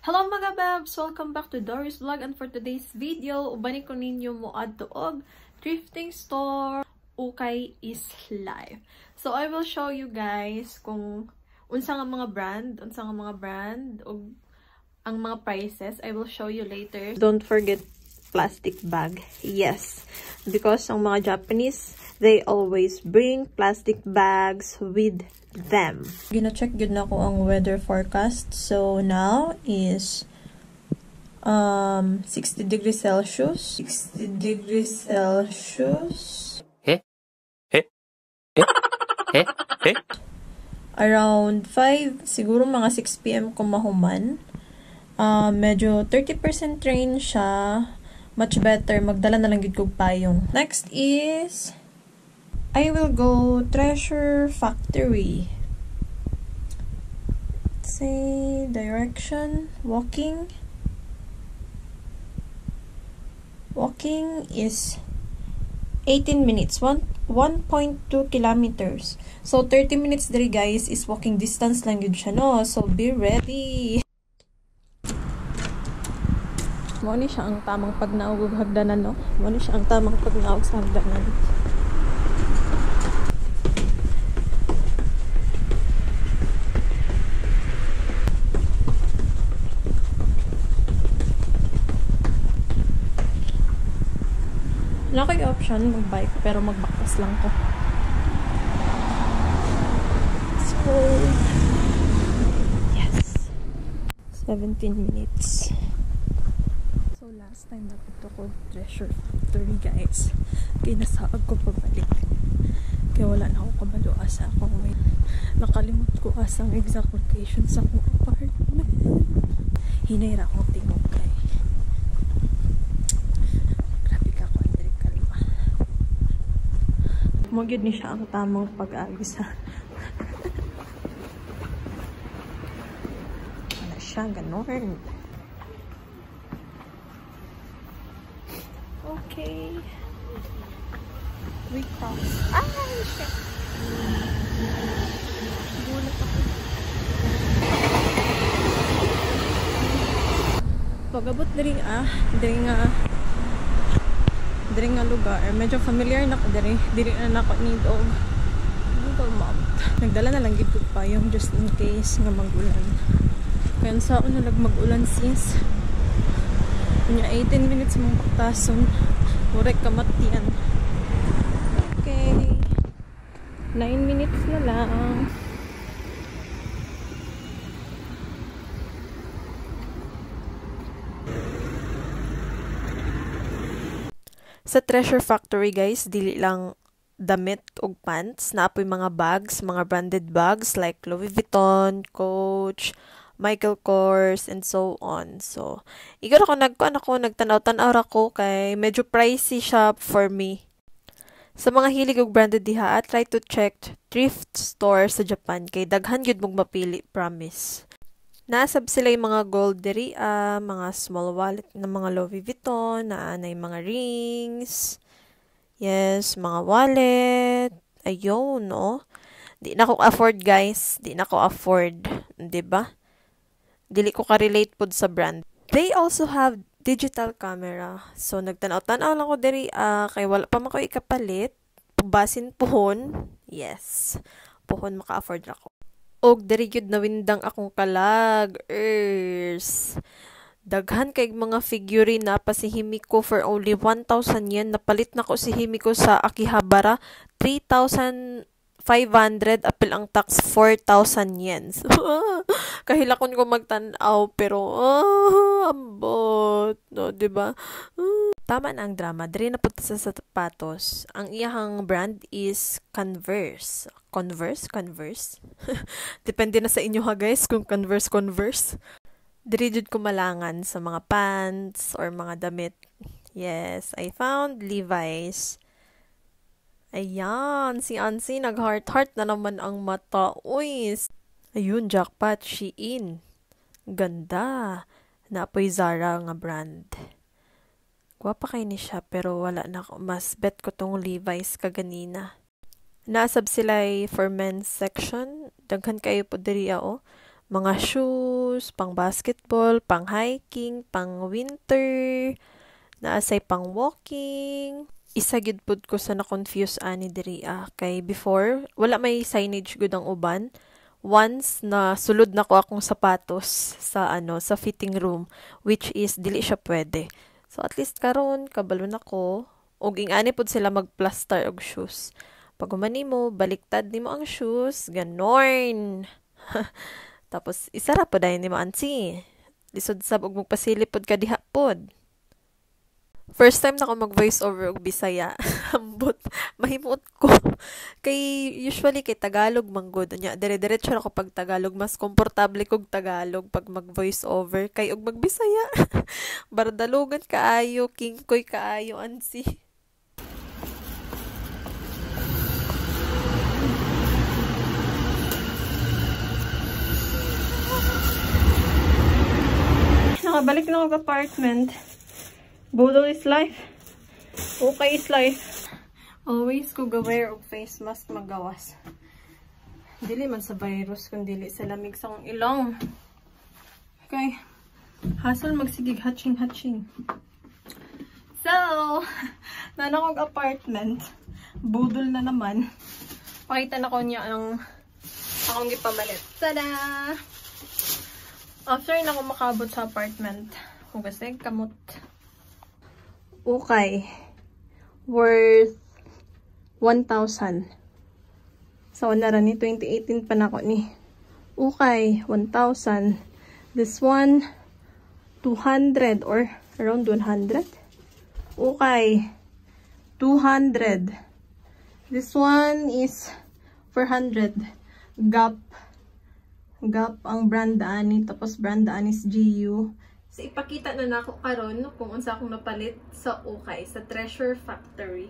Hello mga babs! Welcome back to Doris Vlog, and for today's video, ubanin ko ninyo mo adto og thrifting store ukay is life. So I will show you guys kung unsa nga mga brand og ang mga prices. I will show you later. Don't forget plastic bag. Yes, because ang mga Japanese, they always bring plastic bags with them. Gina-check yun na ko ang weather forecast. So now is 60 degrees Celsius. 60 degrees Celsius. Around 5, siguro mga 6 PM kung mahuman. Medyo 30% rain siya. Much better. Magdala na lang gid kog payong. Next is I will go Treasure Factory. Let's say direction. Walking is 18 minutes. 1.2 kilometers. So 30 minutes diri guys is walking distance lang yun siya, no? So be ready. Mo ni siya ang tamang pagnaog ug hagdanan, no? Mo ni siya ang tamang pagnaog sa hagdanan. Wala ko yung option mag-bike, pero magbaktas lang ko. So, yes. 17 minutes. So, last time napunta ko Treasure Factory, guys. Kaya nasaag ko pabalik. Kaya wala na ako kabalo asa akong may nakalimut ko asang exact location sa akong apartment. Hinayra akong tingog kay. Magyud ni siya ang tamang pag-agi sa wala siya, ganon. Okay. We cross. Ay, shit! Gulat ako. Pag-abot diri nga lugar, medyo familiar na ko diri na nako need og Google Map. Nagdala na lang gid ko pa yung just in case nga mag-ulan. Kaya sa una mag-ulan sis. Kunya 18 minutes mong baktason. Murek kamatian. Okay. 9 minutes na lang. Sa Treasure Factory guys, dili lang damit og pants, naapoy mga bags, mga branded bags like Louis Vuitton, Coach, Michael Kors, and so on. So, igor ako nagtanaw-tanaw ra ko kay medyo pricey siya for me. Sa mga hilig og branded diha, try to check thrift store sa Japan kay daghan gyud mong mapili, promise. Nasab sila yung mga gold diri, mga small wallet na mga Louis Vuitton, naanay mga rings, yes, mga wallet, ayun, no? Di na ko afford, guys. Di na ko afford, diba? Dili ko ka-relate pod sa brand. They also have digital camera. So, nagtanaw-tanaw lang ko diri, kay wala pa man ko ikapalit. Basin puhon, yes. Puhon maka-afford ako. Og diri gyud nawindang akong kalag. Daghan kay mga figurine na pa si Himiko for only 1,000 yen. Napalit na ko si Himiko sa Akihabara 3,500, apil ang tax 4,000 yen. Kahilakon ko magtan-aw pero ambot, no, diba? Tama na ang drama. Diri na punta sa sapatos. Ang iyang brand is Converse. Converse? Depende na sa inyo ha guys kung Converse. Diri jud ko malangan sa mga pants or mga damit. Yes, I found Levi's. Ayan, si Ansi nag-heart na naman ang mata. Uy, ayun, jackpot, Shein. Ganda. Naapoy Zara nga brand. Gwapa kay ni siya pero wala na ko. Mas bet ko tong Levi's kaganina. Nasab sila for men's section. Daghan kayo po diri mga shoes, shoes, pang basketball, pang hiking, pang winter, naasay pang walking. Isa gyud pud ko sa na-confuse ani diri kay before wala may signage gud ang uban. Once na sulod na ko akong sapatos sa sa fitting room, which is dili siya pwede. So at least karon kabalo na ko og ingani pud sila magplaster og shoes. Pag humani mo, baliktad nimo ang shoes, ganorn. Tapos isara po dahil nimo ansi. Lisod sab og magpasilip pod ka diha pod. First time na ako mag-voice over og Bisaya. Ambot, mahimot ko. Kay usually kay Tagalog manggod nya. Dire-diretso ako pag Tagalog, mas komportable kog Tagalog pag mag-voice over kay og mag-Bisaya. Bardalogan kaayo, kingkoy kaayo ansi. Nakabalik na ako apartment. Budol is life. Okay is life. Always ko gaware og face mask magawas. Dili man sa virus kung dili sa lamig sa akong ilong. Okay. Hassle magsigig hatching. So, nanakog apartment. Budol na naman. Pakita na ko niya ang akong gipamalit. Tada! After na ako makabot sa apartment, hugasig kamot. Okay. Worth 1,000. So, nara ni 2018 pa na ako ni. Okay, 1,000. This one, 200 or around 100. Okay, 200. This one is 400. Gap ang brand ani, tapos brand ani is GU. So, ipakita na nako karon kung unsa akong napalit sa Okay, sa Treasure Factory.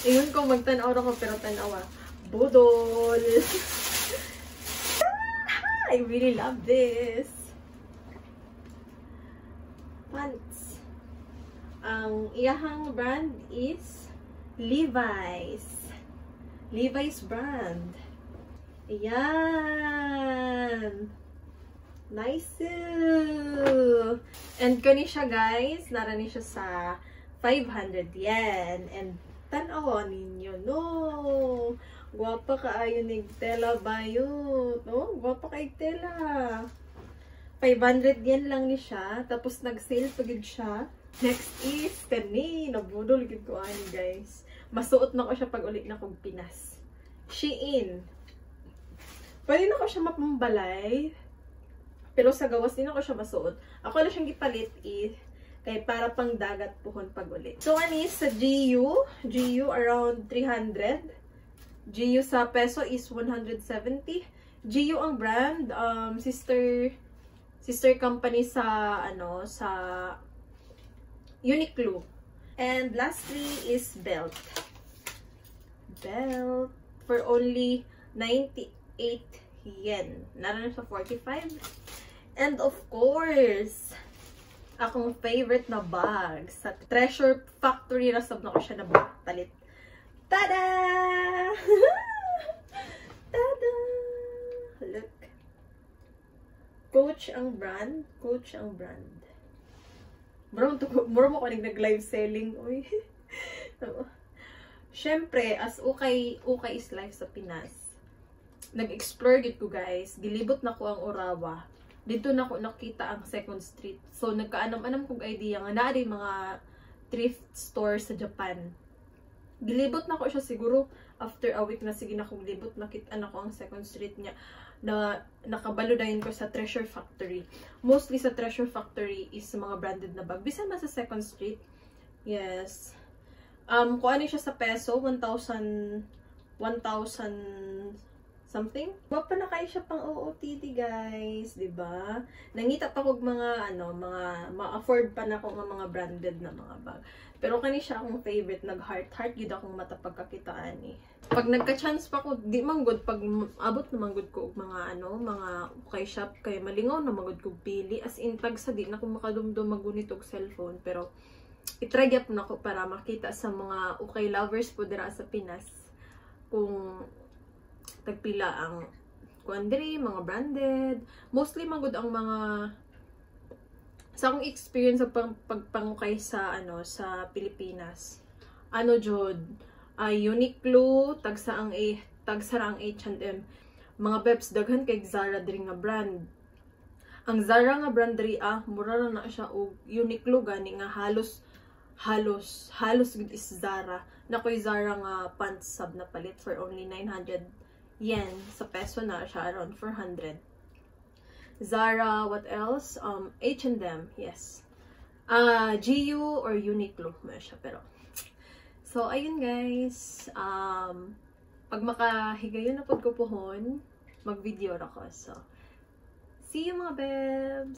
Ingon ko magtanaw ko pero tanawa. Budol! I really love this. Pants. Ang iyahang brand is Levi's. Levi's brand. Ayan. Nice. And kani siya guys, narani siya sa 500 yen. And tanaw ninyo, no. Guwapa kaayo nig tela bayo. No? Guwapa kay tela. 500 yen lang ni siya. Tapos nag-sale pagid siya. Next is kani. Nabudol gid ko ani guys. Masuot na ko siya pag uli na kong Pinas. Shein. Pwede na ko siya mapambalay. Pero sa gawas din ako siya masuot. Ako lang siyang gipalit kay para pang dagat puhon pag uli. So ani sa GU around 300. GU sa peso is 170. GU ang brand, sister company sa sa Uniqlo. And lastly is belt. Belt for only 98 yen. Naroon sa 45. And of course, akong favorite na bag sa Treasure Factory. Rasab na ko siya na palit. Tada! Tada! Look. Coach ang brand. Coach ang brand. Mura mo ko nag-live selling. Uy. Siyempre, as okay is life sa Pinas. Nag-explore gid ko guys. Gilibot na ko ang Orawa. Dito na ko nakita ang Second Street. So, nagkaanam-anam kong idea nga na rin mga thrift store sa Japan. Gilibot na ko siya siguro after a week na sige na kong libot. Nakita na ko ang Second Street niya na nakabalo dahil ko sa Treasure Factory. Mostly sa Treasure Factory is mga branded na bag. Bisan man sa Second Street. Yes. Kung ano siya sa peso, 1,000 something. Wapa na kayo siya pang OOTD guys, 'di ba? Nangita pa kog mga mga ma-afford pa na ko nga mga branded na mga bag. Pero kani siya akong favorite, nag-heart gid akong mata pagkakitaan ni. Pag nagka-chance pa ko, di man gud pag abot naman gud ko og mga mga okay shop kay malingaw na magud ko pili as in tag sa di na ko makadumdum magunit og cellphone, pero i-try gyud na ko para makita sa mga okay lovers po dira sa Pinas kung tagpila ang kuan diri, mga branded. Mostly magud ang mga sa akong experience sa pagpangukay sa sa Pilipinas. Jud, Uniqlo, tagsa ang H&M. Mga bebs daghan kay Zara diri nga brand. Ang Zara nga brand diri mura na siya og Uniqlo gani nga halos gud is Zara. Nakoy Zara nga pants sab na palit for only 900 yen. Sa peso na siya around 400. Zara, what else? H&M, yes. GU or Uniqlo mo siya pero. So ayun guys, pag makahigayon na pud ko pohon, mag-video ra ko. So see you mga bebs.